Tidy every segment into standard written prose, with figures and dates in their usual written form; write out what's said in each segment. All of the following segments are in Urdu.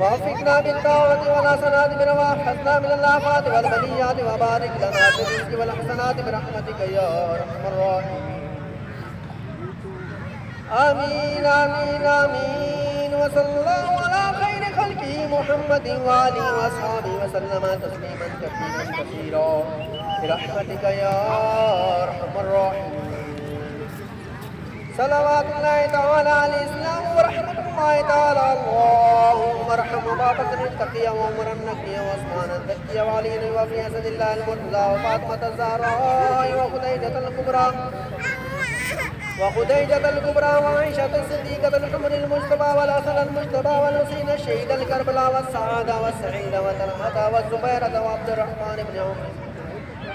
وافقنا بالطاعة والحسنات برحمتنا من الآفات والبليات وبارك لنا في الرزق والحسنات برحمتك يا أرحم الراحمين آمين آمين آمين وصلى الله على خير خلقه محمد وآله وأصحابه وسلم تسليما كثيرا كثيرا برحمتك يا أرحم الراحمين صلوات الله تعالى على الإسلام ورحمة الله تعالى اللهم ارحم أبا بكر التقي وعمر النقي وعثمان الزكي وعلي وفي أسد الله المرتضى وفاطمة الزهراء وخديجة الكبرى وعائشة الصديقة الحمر المجتبى والحسن المجتبى والحسين الشهيد الكربلاء والسعادة والسعيد وطلحة والزبير وعبد الرحمن بن عوف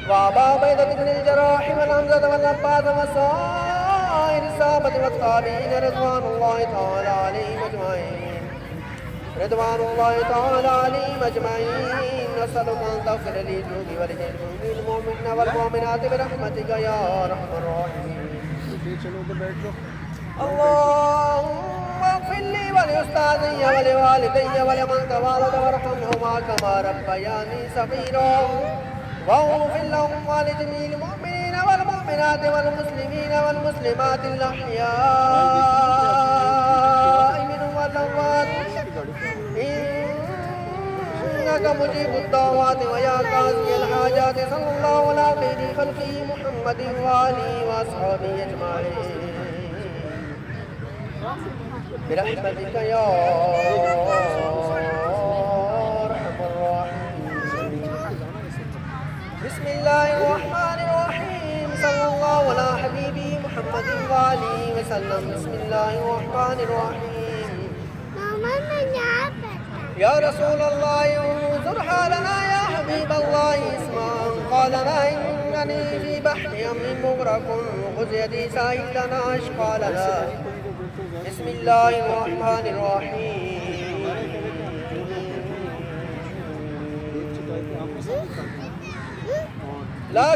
وأبا عبيدة بن الجراح والحمزة والعباس والسائر الصحابة والتابعين رضوان الله تعالى عليهم أجمعين رضوان الله تعالى عليهم أجمعين نسأل أن تغفر لي ذنوبي ولجميع المؤمنين والمؤمنات برحمتك يا أرحم الراحمين اللهم اغفر لي ولأستاذي ولوالدي ولمن توالد وارحمهما كما ربياني صغيرا واغفر لهم ولجميع المؤمنين والمؤمنات والمسلمين والمسلمات الأحياء منهم والأموات إنك مجيب الدعوات ويا قاضي الحاجات صلى الله على خير خلقه محمد وآله وأصحابه أجمعين برحمتك يا أرحم الراحمين بسم الله الرحمن الرحيم صلى الله على حبيبي محمد وآله وسلم بسم الله الرحمن الرحيم يا رسول الله انظر حالنا يا حبيب الله اسمع قال لنا إنني في بحر أمر مغرق خذ يدي سائل لنا أشقى لنا بسم الله الرحمن الرحيم لا